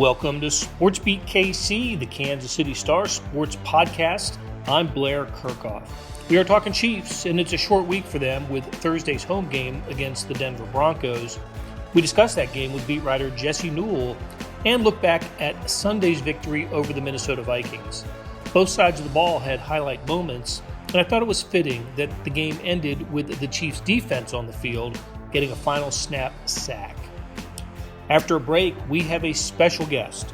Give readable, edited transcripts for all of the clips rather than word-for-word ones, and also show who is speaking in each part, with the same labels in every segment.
Speaker 1: Welcome to SportsBeat KC, the Kansas City Star sports podcast. I'm Blair Kirchhoff. We are talking Chiefs, and it's a short week for them with Thursday's home game against the Denver Broncos. We discussed that game with beat writer Jesse Newell and look back at Sunday's victory over the Minnesota Vikings. Both sides of the ball had highlight moments, and I thought it was fitting that the game ended with the Chiefs' defense on the field getting a final snap sack. After a break, we have a special guest.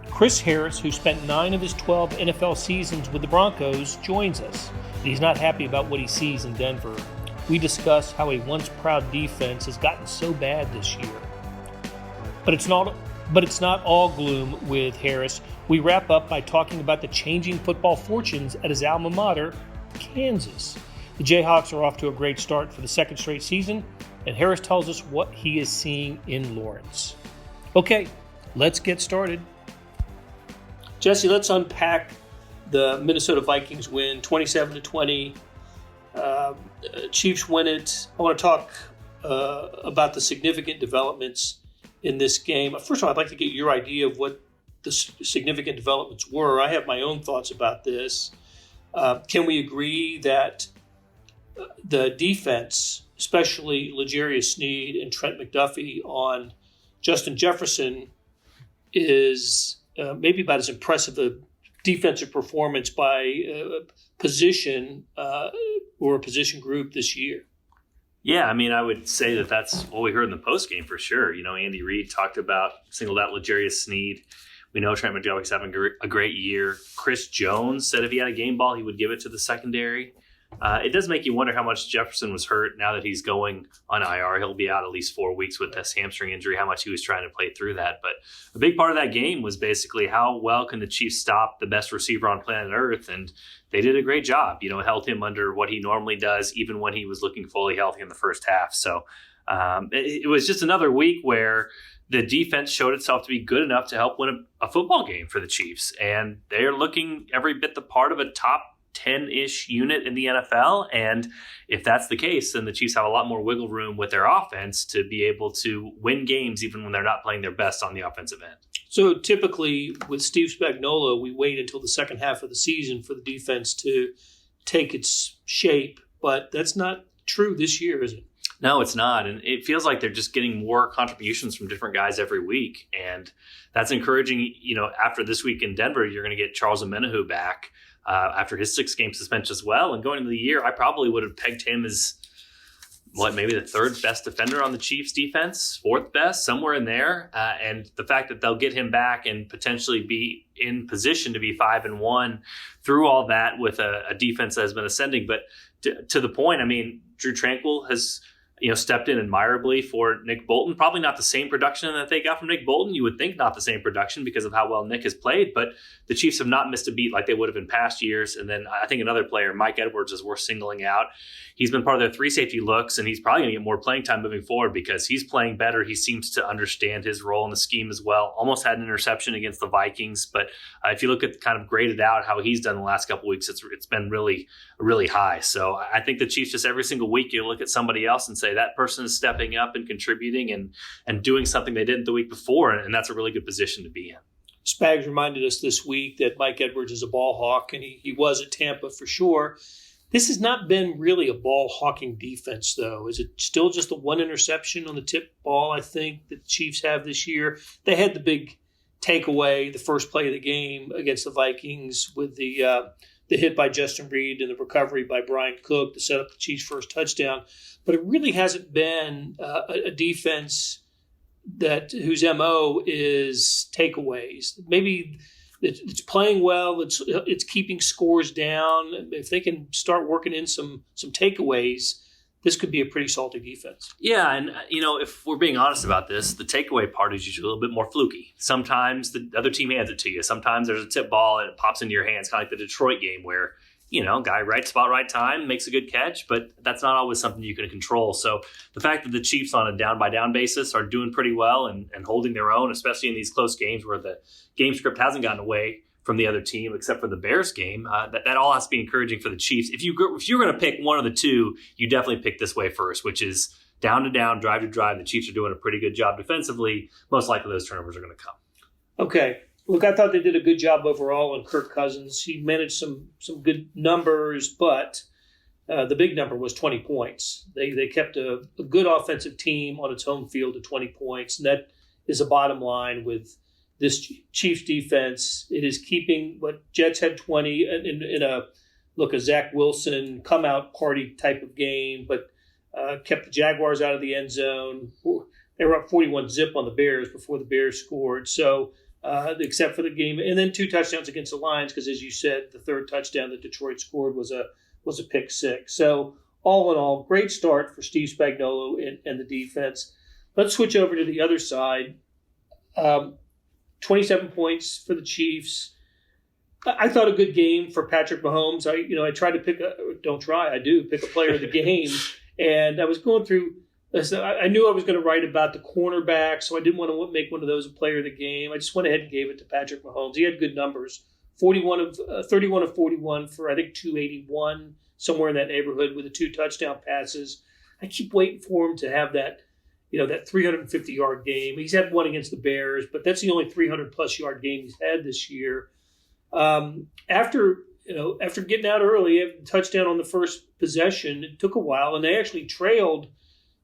Speaker 1: Chris Harris, who spent 9 of his 12 NFL seasons with the Broncos, joins us. He's not happy about what he sees in Denver. We discuss how a once proud defense has gotten so bad this year. But it's not all gloom with Harris. We wrap up by talking about the changing football fortunes at his alma mater, Kansas. The Jayhawks are off to a great start for the second straight season, and Harris tells us what he is seeing in Lawrence. Okay, let's get started. Jesse, let's unpack the Minnesota Vikings win, 27-20. Chiefs win it. I want to talk about the significant developments in this game. First of all, I'd like to get your idea of what the significant developments were. I have my own thoughts about this. Can we agree that the defense, especially L'Jarius Sneed and Trent McDuffie on Justin Jefferson, is maybe about as impressive a defensive performance by position or a position group this year?
Speaker 2: Yeah, I mean, I would say that that's what we heard in the postgame for sure. You know, Andy Reid singled out L'Jarius Sneed. We know Trent McDuffie's having a great year. Chris Jones said if he had a game ball, he would give it to the secondary. It does make you wonder how much Jefferson was hurt. Now that he's going on IR, he'll be out at least 4 weeks with this hamstring injury, how much he was trying to play through that. But a big part of that game was basically how well can the Chiefs stop the best receiver on planet Earth, and they did a great job. You know, it held him under what he normally does, even when he was looking fully healthy in the first half. So it was just another week where the defense showed itself to be good enough to help win a football game for the Chiefs. And they're looking every bit the part of a top 10-ish unit in the NFL. And if that's the case, then the Chiefs have a lot more wiggle room with their offense to be able to win games even when they're not playing their best on the offensive end. So
Speaker 1: typically with Steve Spagnuolo, we wait until the second half of the season for the defense to take its shape, but that's not true this year, is it?
Speaker 2: No, it's not. And it feels like they're just getting more contributions from different guys every week. And that's encouraging. You know, after this week in Denver, you're going to get Charles Omenihu back after his 6-game suspension as well. And going into the year, I probably would have pegged him as, maybe the third best defender on the Chiefs defense, fourth best, somewhere in there. And the fact that they'll get him back and potentially be in position to be 5-1 through all that with a defense that has been ascending. But to the point, I mean, Drew Tranquill has stepped in admirably for Nick Bolton. Probably not the same production that they got from Nick Bolton. You would think not the same production because of how well Nick has played, but the Chiefs have not missed a beat like they would have in past years. And then I think another player, Mike Edwards, is worth singling out. He's been part of their 3 safety looks, and he's probably going to get more playing time moving forward because he's playing better. He seems to understand his role in the scheme as well. Almost had an interception against the Vikings, but if you look at kind of graded out how he's done the last couple of weeks, it's been really, really high. So I think the Chiefs, just every single week, you look at somebody else and say that person is stepping up and contributing and doing something they didn't the week before, and that's a really good position to be in.
Speaker 1: Spags reminded us this week that Mike Edwards is a ball hawk, and he was at Tampa for sure. This has not been really a ball hawking defense, though. Is it still just the one interception on the tip ball, I think, that the Chiefs have this year? They had the big takeaway, the first play of the game against the Vikings with the hit by Justin Reed and the recovery by Brian Cook to set up the Chiefs' first touchdown. But it really hasn't been a defense whose MO is takeaways. Maybe it's playing well. It's keeping scores down. If they can start working in some takeaways, this could be a pretty salty defense.
Speaker 2: Yeah, and if we're being honest about this, the takeaway part is usually a little bit more fluky. Sometimes the other team hands it to you. Sometimes there's a tip ball and it pops into your hands, kind of like the Detroit game where guy right spot, right time, makes a good catch, but that's not always something you can control. So the fact that the Chiefs on a down-by-down basis are doing pretty well and holding their own, especially in these close games where the game script hasn't gotten away from the other team, except for the Bears game, that all has to be encouraging for the Chiefs. If you're going to pick one of the two, you definitely pick this way first, which is down to down, drive to drive. The Chiefs are doing a pretty good job defensively. Most likely those turnovers are going to come.
Speaker 1: Okay. Look, I thought they did a good job overall on Kirk Cousins. He managed some good numbers, but the big number was 20 points. They kept a good offensive team on its home field to 20 points, and that is a bottom line with this Chiefs defense. It is keeping what Jets had 20 in a Zach Wilson come-out party type of game, but kept the Jaguars out of the end zone. They were up 41-0 on the Bears before the Bears scored. So except for the game, and then 2 touchdowns against the Lions, because as you said, the third touchdown that Detroit scored was a pick six. So all in all, great start for Steve Spagnuolo and the defense. Let's switch over to the other side. 27 points for the Chiefs. I thought a good game for Patrick Mahomes. I tried to pick a player of the game, and I was going through. I knew I was going to write about the cornerback, so I didn't want to make one of those a player of the game. I just went ahead and gave it to Patrick Mahomes. He had good numbers. 31 of 41 for, I think, 281, somewhere in that neighborhood with the 2 touchdown passes. I keep waiting for him to have that 350-yard game. He's had one against the Bears, but that's the only 300-plus yard game he's had this year. After getting out early, a touchdown on the first possession, it took a while, and they actually trailed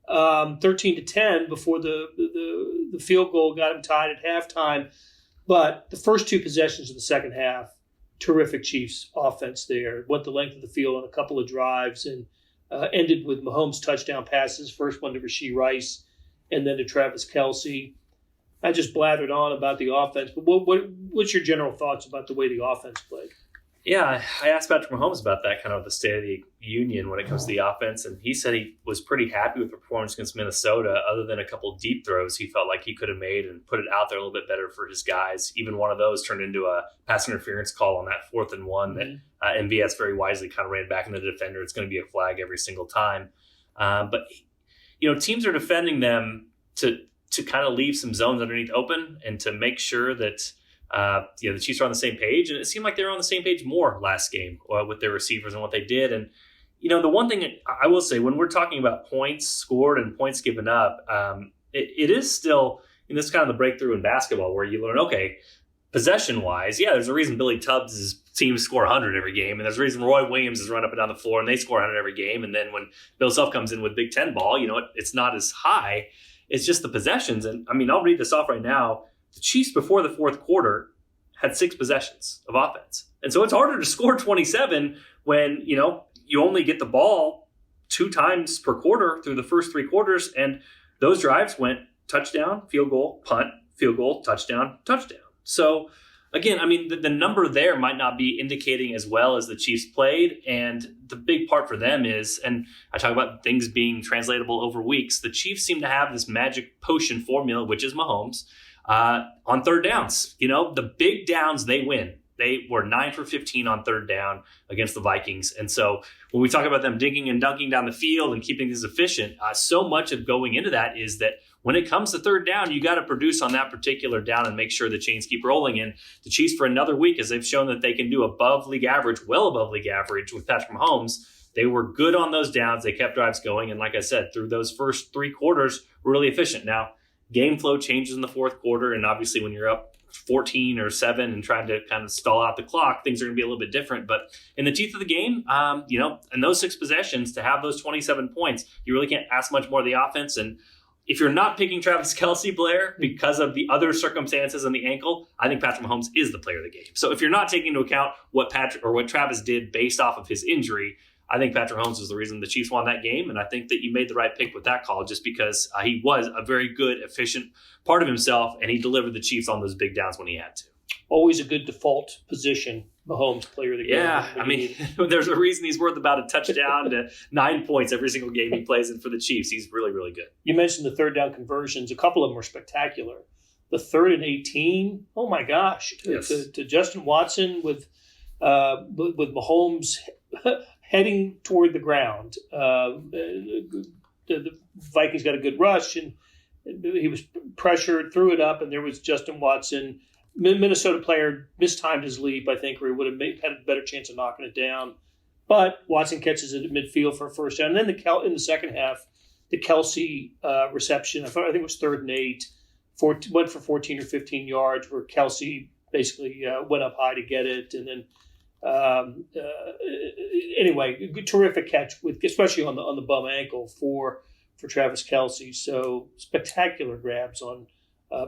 Speaker 1: 13-10 before the field goal got them tied at halftime. But the first 2 possessions of the second half, terrific Chiefs offense there. Went the length of the field on a couple of drives and ended with Mahomes' touchdown passes, first one to Rashee Rice and then to Travis Kelce. I just blathered on about the offense, but what's your general thoughts about the way the offense played?
Speaker 2: Yeah, I asked Patrick Mahomes about that, kind of the state of the union when it comes to the offense, and he said he was pretty happy with the performance against Minnesota. Other than a couple of deep throws he felt like he could have made and put it out there a little bit better for his guys. Even one of those turned into a pass interference call on that 4th and 1 that MVS very wisely kind of ran back in the defender. It's going to be a flag every single time. But teams are defending them to kind of leave some zones underneath open and to make sure that the Chiefs are on the same page, and it seemed like they were on the same page more last game with their receivers and what they did. And the one thing I will say, when we're talking about points scored and points given up, it is still, and this is kind of the breakthrough in basketball where you learn, okay, possession wise, there's a reason Billy Tubbs' teams score 100 every game, and there's a reason Roy Williams is run up and down the floor and they score 100 every game. And then when Bill Self comes in with Big Ten ball, it's not as high. It's just the possessions. And I'll read this off right now. The Chiefs, before the 4th quarter, had 6 possessions of offense. And so it's harder to score 27 when, you only get the ball 2 times per quarter through the first 3 quarters. And those drives went touchdown, field goal, punt, field goal, touchdown, touchdown. So, again, the number there might not be indicating as well as the Chiefs played. And the big part for them is, and I talk about things being translatable over weeks, the Chiefs seem to have this magic potion formula, which is Mahomes, on third downs. The big downs, they win. They were 9 for 15 on third down against the Vikings. And so when we talk about them dinking and dunking down the field and keeping things efficient, so much of going into that is that when it comes to third down, you got to produce on that particular down and make sure the chains keep rolling. And the Chiefs, for another week, as they've shown that they can do above league average, well above league average with Patrick Mahomes, they were good on those downs. They kept drives going. And like I said, through those first 3 quarters, really efficient. Now, game flow changes in the 4th quarter. And obviously when you're up 14 or 7 and trying to kind of stall out the clock, things are going to be a little bit different. But in the teeth of the game, in those 6 possessions, to have those 27 points, you really can't ask much more of the offense. And if you're not picking Travis Kelce, Blair, because of the other circumstances on the ankle, I think Patrick Mahomes is the player of the game. So if you're not taking into account what Travis did based off of his injury, I think Patrick Mahomes was the reason the Chiefs won that game. And I think that you made the right pick with that call, just because he was a very good, efficient part of himself, and he delivered the Chiefs on those big downs when he had to.
Speaker 1: Always a good default position, Mahomes, player of the game.
Speaker 2: Yeah, there's a reason he's worth about a touchdown to 9 points every single game he plays in for the Chiefs. He's really, really good.
Speaker 1: You mentioned the third down conversions. A couple of them were spectacular. The 3rd and 18, oh my gosh, to Justin Watson with Mahomes heading toward the ground. The Vikings got a good rush, and he was pressured, threw it up, and there was Justin Watson. Minnesota player mistimed his leap, I think, or he would have had a better chance of knocking it down. But Watson catches it at midfield for a first down. And then in the second half, the Kelce reception, I think it was 3rd and 8, went for 14 or 15 yards where Kelsey basically went up high to get it. And then anyway, good, terrific catch especially on the bum ankle for Travis Kelsey. So spectacular grabs on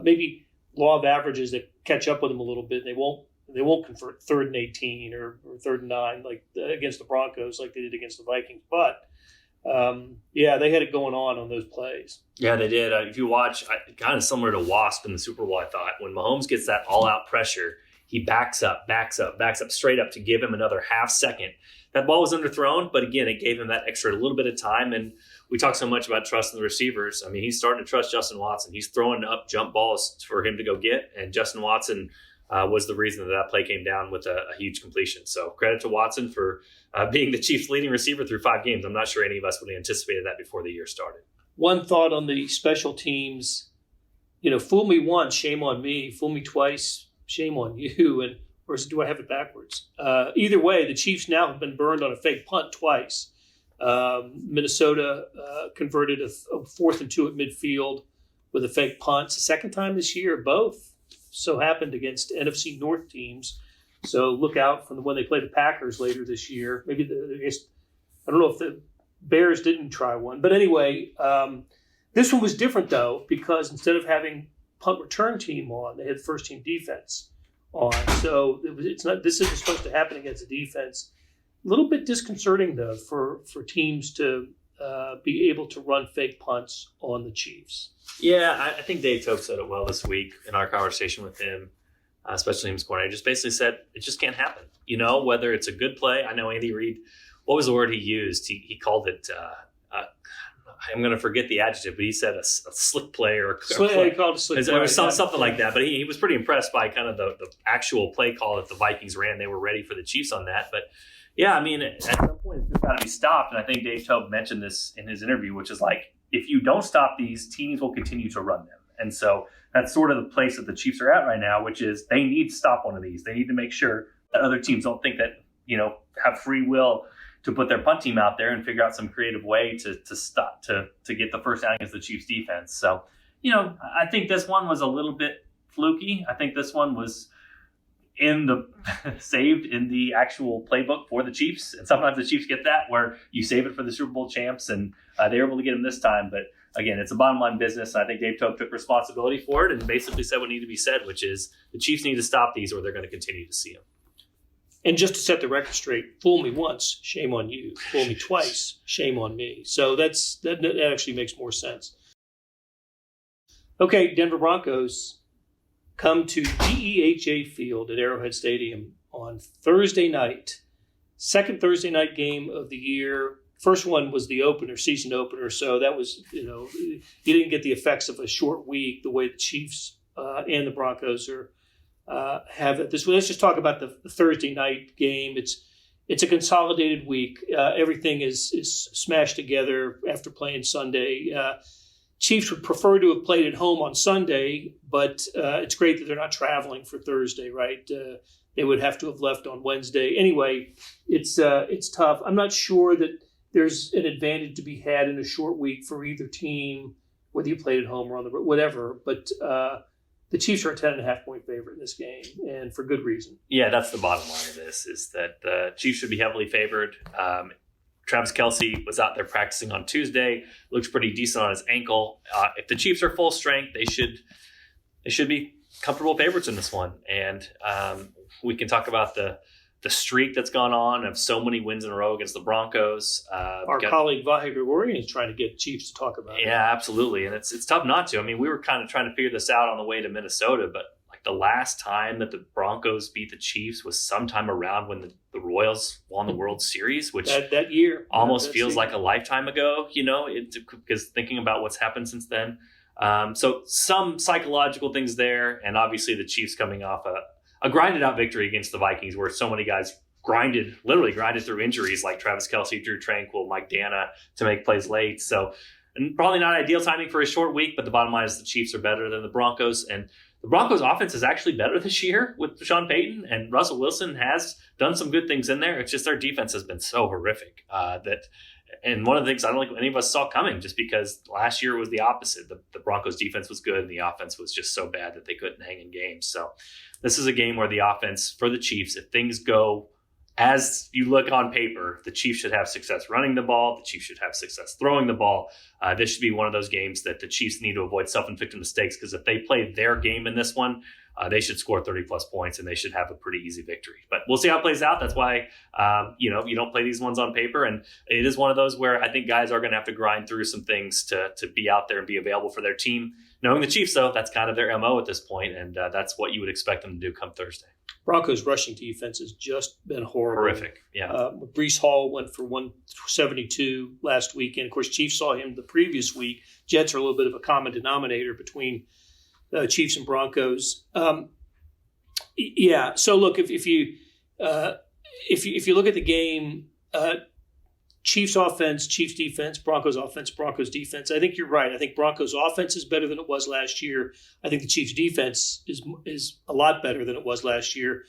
Speaker 1: maybe law of averages that catch up with him a little bit. They won't convert 3rd and 18 or 3rd and 9 like against the Broncos like they did against the Vikings. But they had it going on those plays.
Speaker 2: Yeah, they did. If you watch, kind of similar to Wasp in the Super Bowl, I thought, when Mahomes gets that all-out pressure, he backs up straight up to give him another half second. That ball was underthrown, but again, it gave him that extra little bit of time. And we talk so much about trusting the receivers. I mean, he's starting to trust Justin Watson. He's throwing up jump balls for him to go get, and Justin Watson was the reason that play came down with a huge completion. So credit to Watson for being the Chiefs' leading receiver through 5 games. I'm not sure any of us would have anticipated that before the year started.
Speaker 1: One thought on the special teams, fool me once, shame on me. Fool me twice, shame on you. Or do I have it backwards? Either way, the Chiefs now have been burned on a fake punt twice. Minnesota converted a 4th and 2 at midfield with a fake punt. It's the second time this year. Both so happened against NFC North teams. So look out for when they play the Packers later this year. Maybe I don't know if the Bears didn't try one. But anyway, this one was different, though, because instead of having punt return team on, they had first team defense on. So this isn't supposed to happen against a defense. A little bit disconcerting, though, for teams to be able to run fake punts on the Chiefs.
Speaker 2: Yeah, I think Dave Tope said it well this week in our conversation with him, especially in his corner. He just basically said it just can't happen. Whether it's a good play. I know Andy Reid, what was the word he used? He called it, I'm going to forget the adjective, but he said a slick play or a play.
Speaker 1: He called it a slick play.
Speaker 2: It was something like that. But he was pretty impressed by kind of the actual play call that the Vikings ran. They were ready for the Chiefs on that. But yeah, I mean, at some point it's just got to be stopped. And I think Dave Tope mentioned this in his interview, which is like, if you don't stop these, teams will continue to run them. And so that's sort of the place that the Chiefs are at right now, which is they need to stop one of these. They need to make sure that other teams don't think that, have free will to put their punt team out there and figure out some creative way to stop, to get the first down against the Chiefs defense. So, I think this one was a little bit fluky. I think this one was saved in the actual playbook for the Chiefs. And sometimes the Chiefs get that where you save it for the Super Bowl champs, and they were able to get them this time. But again, it's a bottom line business. And I think Dave Tope took responsibility for it and basically said what needed to be said, which is the Chiefs need to stop these or they're going to continue to see them.
Speaker 1: And just to set the record straight, fool me once, shame on you. Fool me twice, shame on me. So that actually makes more sense. Okay, Denver Broncos come to DEHA Field at Arrowhead Stadium on Thursday night. Second Thursday night game of the year. First one was the season opener. So that was, you didn't get the effects of a short week the way the Chiefs and the Broncos have it. Let's just talk about the Thursday night game. It's a consolidated week. Everything is smashed together after playing Sunday. Chiefs would prefer to have played at home on Sunday, but it's great that they're not traveling for Thursday, right? They would have to have left on Wednesday. Anyway, it's tough. I'm not sure that there's an advantage to be had in a short week for either team, whether you played at home or on the road, whatever. But the Chiefs are a 10.5-point favorite in this game, and for good reason.
Speaker 2: Yeah, that's the bottom line of this, is that the Chiefs should be heavily favored. Travis Kelsey was out there practicing on Tuesday. Looks pretty decent on his ankle. If the Chiefs are full strength, they should be comfortable favorites in this one. And we can talk about the streak that's gone on of so many wins in a row against the Broncos.
Speaker 1: Our colleague Vahe Gregorian is trying to get Chiefs to talk about it.
Speaker 2: Yeah, absolutely. And it's tough not to. I mean, we were kind of trying to figure this out on the way to Minnesota, but like the last time that the Broncos beat the Chiefs was sometime around when the Royals won the World Series, which
Speaker 1: that year
Speaker 2: almost feels like a lifetime ago, because thinking about what's happened since then. So some psychological things there. And obviously the Chiefs coming off a grinded out victory against the Vikings, where so many guys literally grinded through injuries like Travis Kelsey, Drew Tranquill, Mike Dana to make plays late. So and probably not ideal timing for a short week, but the bottom line is the Chiefs are better than the Broncos. And the Broncos offense is actually better this year with Sean Payton, and Russell Wilson has done some good things in there. It's just their defense has been so horrific that And one of the things I don't think any of us saw coming, just because last year was the opposite. The Broncos defense was good and the offense was just so bad that they couldn't hang in games. So this is a game where the offense for the Chiefs, if things go as you look on paper, the Chiefs should have success running the ball. The Chiefs should have success throwing the ball. This should be one of those games that the Chiefs need to avoid self-inflicted mistakes, because if they play their game in this one, they should score 30-plus points, and they should have a pretty easy victory. But we'll see how it plays out. That's why, you don't play these ones on paper. And it is one of those where I think guys are going to have to grind through some things to be out there and be available for their team. Knowing the Chiefs, though, that's kind of their MO at this point, and that's what you would expect them to do come Thursday.
Speaker 1: Broncos rushing defense has just been horrible.
Speaker 2: Horrific, yeah.
Speaker 1: Breece Hall went for 172 last week, and of course, Chiefs saw him the previous week. Jets are a little bit of a common denominator between Chiefs and Broncos. Yeah. So look, if you look at the game, Chiefs offense, Chiefs defense, Broncos offense, Broncos defense. I think you're right. I think Broncos offense is better than it was last year. I think the Chiefs defense is a lot better than it was last year.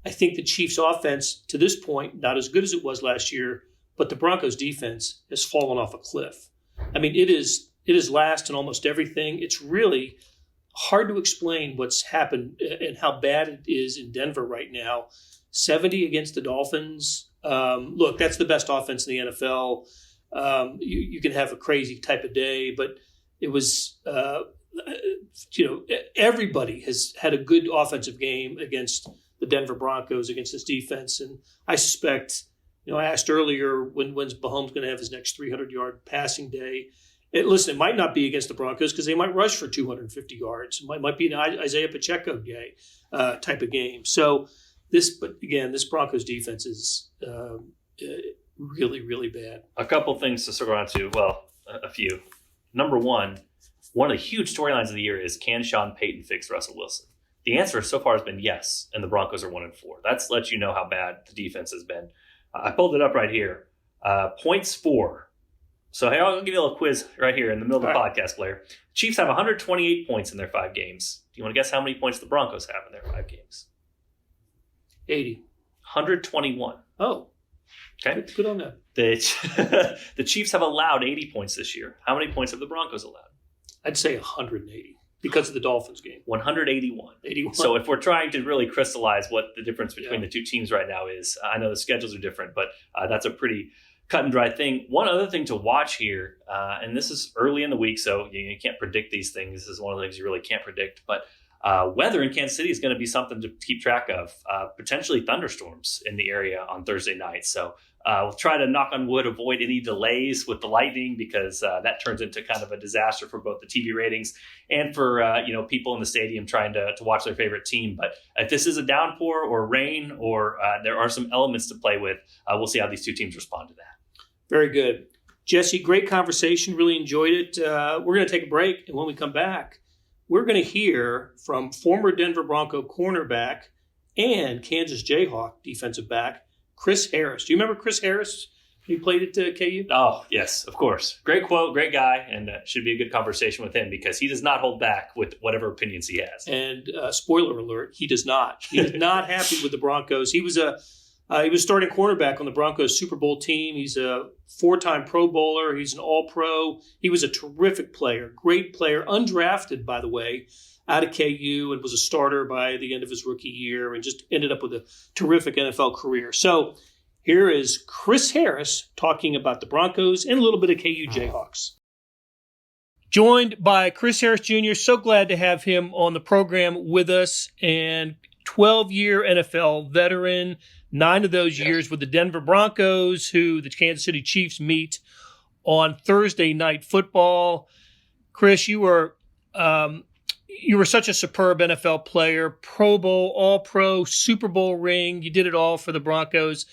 Speaker 1: I think the Chiefs offense to this point, not as good as it was last year, but the Broncos defense has fallen off a cliff. I mean, it is last in almost everything. It's really hard to explain what's happened and how bad it is in Denver right now. 70 against the Dolphins. Look, that's the best offense in the NFL. You can have a crazy type of day, but it was, everybody has had a good offensive game against the Denver Broncos, against this defense. And I suspect, I asked earlier when's Mahomes going to have his next 300-yard passing day. It might not be against the Broncos because they might rush for 250 yards. It might be an Isaiah Pacheco day type of game. So this Broncos defense is really, really bad. A
Speaker 2: couple things to circle around to. Well, a few. Number one of the huge storylines of the year is, can Sean Payton fix Russell Wilson? The answer so far has been yes, and the Broncos are 1-4. That's lets you know how bad the defense has been. I pulled it up right here. Points for. So hey, I'll give you a little quiz right here in the middle of the podcast, Blair. Chiefs have 128 points in their 5 games. Do you want to guess how many points the Broncos have in their 5 games?
Speaker 1: 80.
Speaker 2: 121.
Speaker 1: Oh.
Speaker 2: Okay.
Speaker 1: Good on that.
Speaker 2: The Chiefs have allowed 80 points this year. How many points have the Broncos allowed?
Speaker 1: I'd say 180 because of the Dolphins game.
Speaker 2: 181.
Speaker 1: 81.
Speaker 2: So if we're trying to really crystallize what the difference between the two teams right now is, I know the schedules are different, but that's a pretty cut and dry thing. One other thing to watch here, and this is early in the week, so you can't predict these things. This is one of the things you really can't predict, but weather in Kansas City is going to be something to keep track of. Potentially thunderstorms in the area on Thursday night. So we'll try to, knock on wood, avoid any delays with the lightning, because that turns into kind of a disaster for both the TV ratings and for people in the stadium trying to watch their favorite team. But if this is a downpour or rain, or there are some elements to play with, we'll see how these two teams respond to that.
Speaker 1: Very good. Jesse, great conversation. Really enjoyed it. We're going to take a break, and when we come back, we're going to hear from former Denver Bronco cornerback and Kansas Jayhawk defensive back, Chris Harris. Do you remember Chris Harris? He played at KU?
Speaker 2: Oh, yes, of course. Great quote, great guy, and should be a good conversation with him, because he does not hold back with whatever opinions he has.
Speaker 1: And spoiler alert, he does not. He is not happy with the Broncos. He was starting cornerback on the Broncos Super Bowl team. He's a 4-time Pro Bowler. He's an All-Pro. He was a terrific player, great player, undrafted, by the way, out of KU, and was a starter by the end of his rookie year, and just ended up with a terrific NFL career. So here is Chris Harris talking about the Broncos and a little bit of KU Jayhawks. Joined by Chris Harris Jr. So glad to have him on the program with us, and 12-year NFL veteran. 9 of those years with the Denver Broncos, who the Kansas City Chiefs meet on Thursday Night Football. Chris, you were such a superb NFL player, Pro Bowl, All-Pro, Super Bowl ring. You did it all for the Broncos.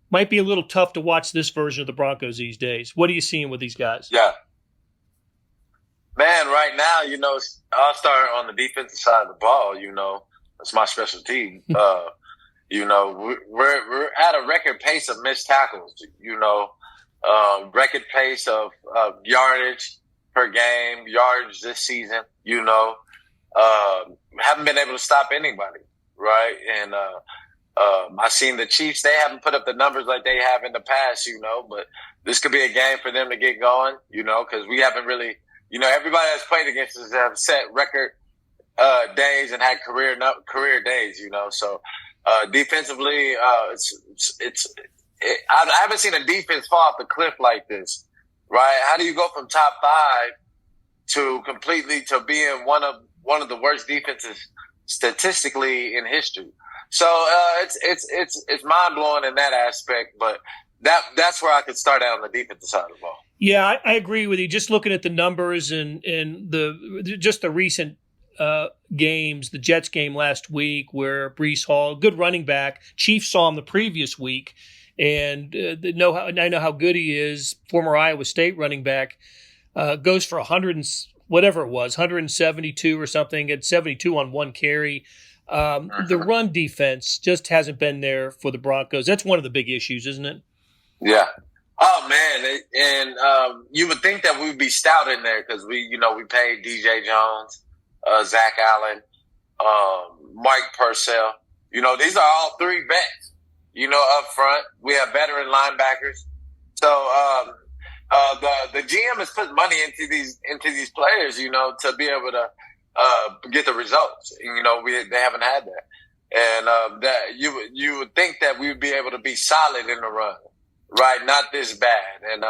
Speaker 1: Might be a little tough to watch this version of the Broncos these days. What are you seeing with these guys?
Speaker 3: Yeah. Man, right now, I'll start on the defensive side of the ball. It's my specialty. We're at a record pace of missed tackles, record pace of yardage per game, yardage this season, haven't been able to stop anybody, right? And I seen the Chiefs. They haven't put up the numbers like they have in the past, but this could be a game for them to get going, because we haven't really, everybody that's played against us have set record days and had career days, So defensively, I haven't seen a defense fall off the cliff like this, right? How do you go from top 5 to being one of the worst defenses statistically in history? So it's mind blowing in that aspect, but that's where I could start out on the defensive side of the ball.
Speaker 1: Yeah, I agree with you. Just looking at the numbers and the recent games, the Jets game last week where Breece Hall, good running back, Chiefs saw him the previous week, and I know how good he is. Former Iowa State running back goes for 172 or something, at 72 on one carry. The run defense just hasn't been there for the Broncos. That's one of the big issues, isn't it?
Speaker 3: Yeah. Oh man, and you would think that we would be stout in there because we paid DJ Jones, Zach Allen, Mike Purcell. These are all 3 vets. Up front, we have veteran linebackers. So the GM has put money into these players, to be able to get the results. They haven't had that, and that you would think that we would be able to be solid in the run, right? Not this bad, and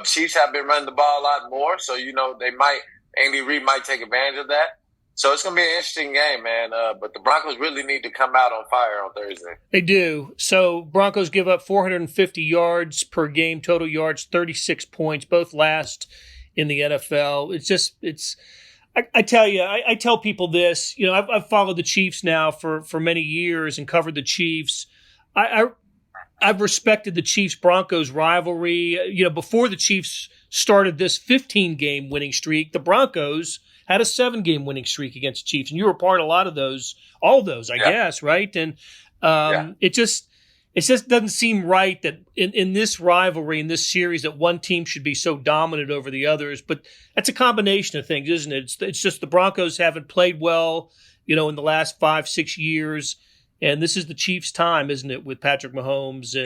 Speaker 3: Chiefs have been running the ball a lot more, so Andy Reid might take advantage of that. So it's going to be an interesting game, man. But the Broncos really need to come out on fire on Thursday.
Speaker 1: They do. So Broncos give up 450 yards per game, total yards, 36 points, both last in the NFL. I tell you, I tell people this, I've followed the Chiefs now for many years and covered the Chiefs. I've respected the Chiefs-Broncos rivalry. Before the Chiefs started this 15-game winning streak, the Broncos had a 7-game winning streak against the Chiefs, and you were part of all of those, I guess, right? And it just doesn't seem right that in this rivalry, in this series, that one team should be so dominant over the others. But that's a combination of things, isn't it? It's just the Broncos haven't played well, in the last 5-6 years. And this is the Chiefs' time, isn't it, with Patrick Mahomes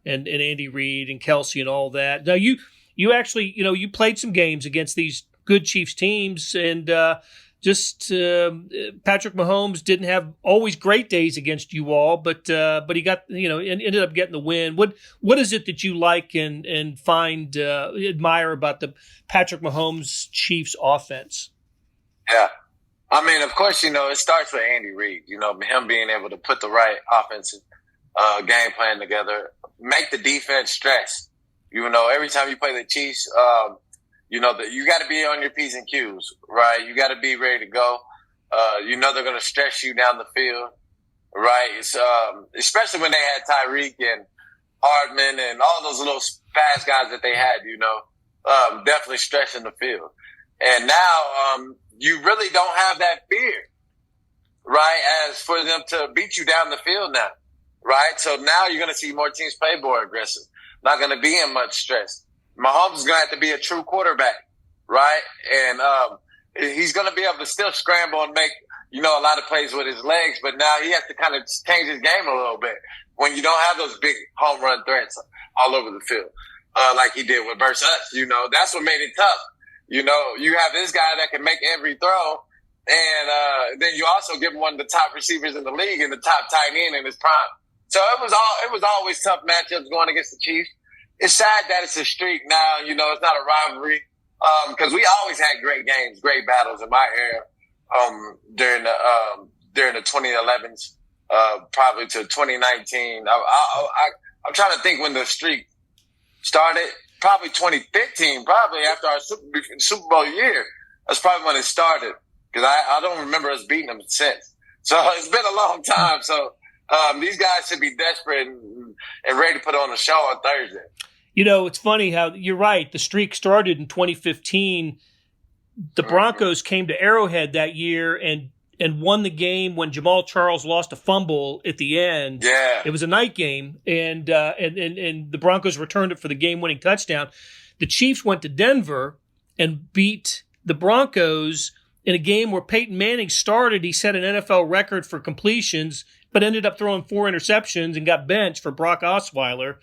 Speaker 1: and Andy Reid and Kelsey and all that. Now, you actually, you played some games against these good Chiefs teams, and Patrick Mahomes didn't have always great days against you all, but he got, ended up getting the win. What is it that you like and find admire about the Patrick Mahomes Chiefs offense?
Speaker 3: Yeah. I mean, of course, it starts with Andy Reid, him being able to put the right offensive game plan together, make the defense stress. Every time you play the Chiefs, you got to be on your P's and Q's, right? You got to be ready to go. They're going to stress you down the field, right? It's, especially when they had Tyreek and Hardman and all those little fast guys that they had, definitely stressing the field. And now, you really don't have that fear, right? As for them to beat you down the field now, right? So now you're going to see more teams play more aggressive. Not going to be in much stress. Mahomes is going to have to be a true quarterback, right? And he's going to be able to still scramble and make, a lot of plays with his legs, but now he has to kind of change his game a little bit when you don't have those big home run threats all over the field, like he did with versus us. That's what made it tough. You have this guy that can make every throw, and then you also give him one of the top receivers in the league and the top tight end in his prime. So it was always tough matchups going against the Chiefs. It's sad that it's a streak now. It's not a rivalry because we always had great games, great battles in my era during the 2011s, probably to 2019. I'm trying to think when the streak started. Probably 2015, probably after our Super Bowl year. That's probably when it started because I don't remember us beating them since. So it's been a long time. So these guys should be desperate and ready to put on a show on Thursday.
Speaker 1: It's funny how you're right. The streak started in 2015. The Broncos came to Arrowhead that year and won the game when Jamal Charles lost a fumble at the end.
Speaker 3: Yeah.
Speaker 1: It was a night game, and the Broncos returned it for the game-winning touchdown. The Chiefs went to Denver and beat the Broncos in a game where Peyton Manning started. He set an NFL record for completions, but ended up throwing 4 interceptions and got benched for Brock Osweiler.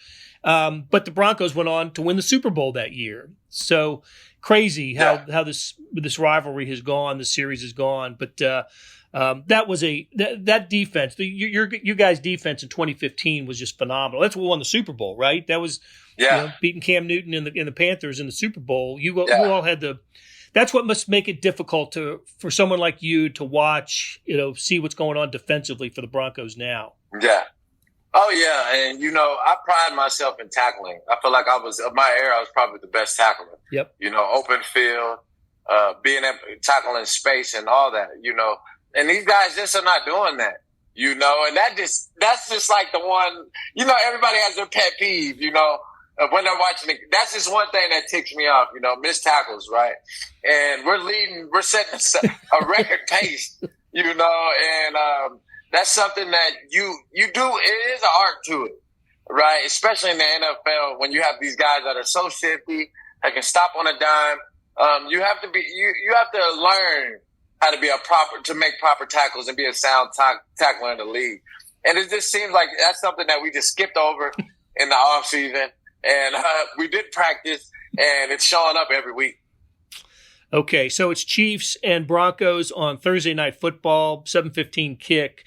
Speaker 1: But the Broncos went on to win the Super Bowl that year. So crazy how this rivalry has gone, the series has gone. But that was that defense, you guys' defense in 2015 was just phenomenal. That's what won the Super Bowl, right? That was beating Cam Newton in the Panthers in the Super Bowl. You all had that's what must make it difficult for someone like you to watch, see what's going on defensively for the Broncos now.
Speaker 3: Yeah. Oh, yeah. And, I pride myself in tackling. I feel like I was probably the best tackler.
Speaker 1: Yep.
Speaker 3: Open field, being able to tackle in space and all that, And these guys just are not doing that, And that's just like the one, everybody has their pet peeve, when they're watching it. That's just one thing that ticks me off, missed tackles, right? And we're setting a record pace, and that's something that you do. It is an art to it, right? Especially in the NFL, when you have these guys that are so shifty, that can stop on a dime. You have to learn how to make proper tackles and be a sound tackler in the league. And it just seems like that's something that we just skipped over in the off season. And we did practice, and it's showing up every week.
Speaker 1: Okay, so it's Chiefs and Broncos on Thursday Night Football, 7:15 kick.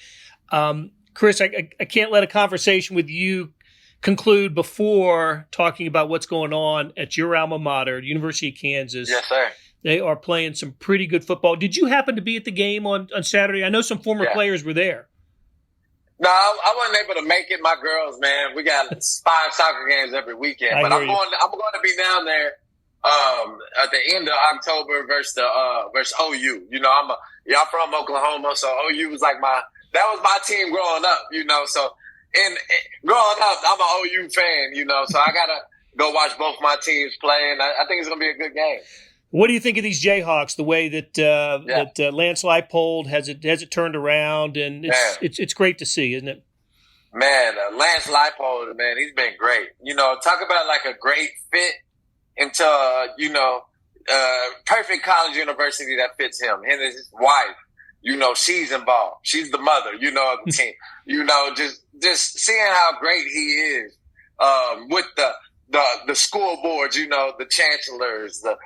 Speaker 1: Chris, I can't let a conversation with you conclude before talking about what's going on at your alma mater, University of Kansas.
Speaker 3: Yes, sir.
Speaker 1: They are playing some pretty good football. Did you happen to be at the game on Saturday? I know some former players were there.
Speaker 3: No, I wasn't able to make it. My girls, man, we got 5 soccer games every weekend. But I'm going to be down there at the end of October versus OU. I'm from Oklahoma, so OU was that was my team growing up. So growing up, I'm an OU fan. So I gotta go watch both my teams play, and I think it's gonna be a good game.
Speaker 1: What do you think of these Jayhawks? The way that Lance Leipold has it turned around, and it's great to see, isn't it?
Speaker 3: Man, Lance Leipold, man, he's been great. Talk about like a great fit into perfect college university that fits him. Him and his wife, she's involved. She's the mother, of the team. Just seeing how great he is with the school boards, the chancellors, the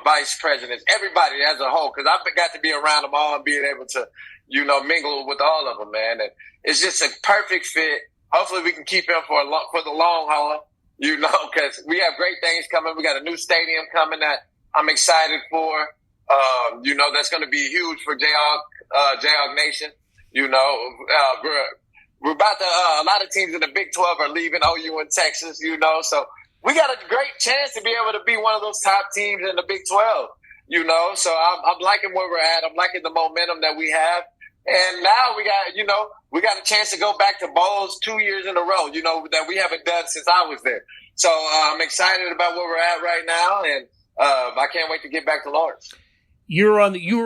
Speaker 3: vice presidents, everybody as a whole, because I got to be around them all and being able to, mingle with all of them, man. And it's just a perfect fit. Hopefully we can keep him for the long haul, because we have great things coming. We got a new stadium coming that I'm excited for. That's going to be huge for Jayhawk Nation. We're about to, a lot of teams in the Big 12 are leaving OU in Texas, so we got a great chance to be able to be one of those top teams in the Big 12, so I'm liking where we're at. I'm liking the momentum that we have. And now we got a chance to go back to bowls 2 years in a row, that we haven't done since I was there. So I'm excited about where we're at right now, and I can't wait to get back to Lawrence.
Speaker 1: You were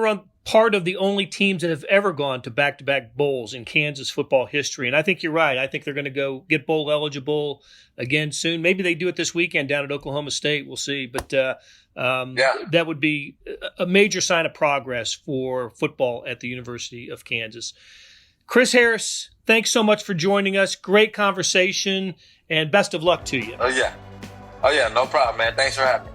Speaker 1: on part of the only teams that have ever gone to back-to-back bowls in Kansas football history. And I think you're right. I think they're going to go get bowl eligible again soon. Maybe they do it this weekend down at Oklahoma State. We'll see. But that would be a major sign of progress for football at the University of Kansas. Chris Harris, thanks so much for joining us. Great conversation, and best of luck to you.
Speaker 3: Oh, yeah. No problem, man. Thanks for having me.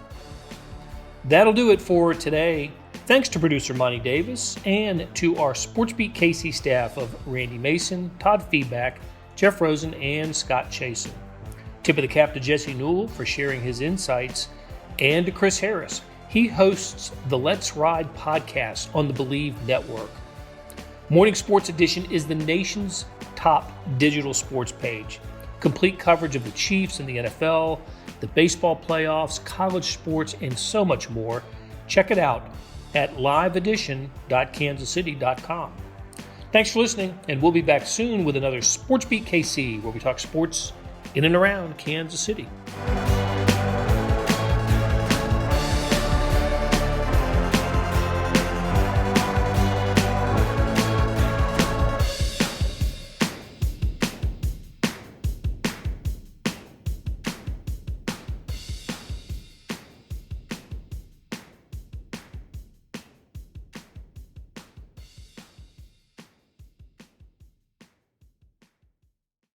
Speaker 1: That'll do it for today. Thanks to producer Monty Davis and to our SportsBeat KC staff of Randy Mason, Todd Feedback, Jeff Rosen, and Scott Chasen. Tip of the cap to Jesse Newell for sharing his insights, and to Chris Harris. He hosts the Let's Ride podcast on the Believe Network. Morning Sports Edition is the nation's top digital sports page. Complete coverage of the Chiefs and the NFL, the baseball playoffs, college sports, and so much more. Check it out at liveedition.kansascity.com. Thanks for listening, and we'll be back soon with another SportsBeat KC, where we talk sports in and around Kansas City.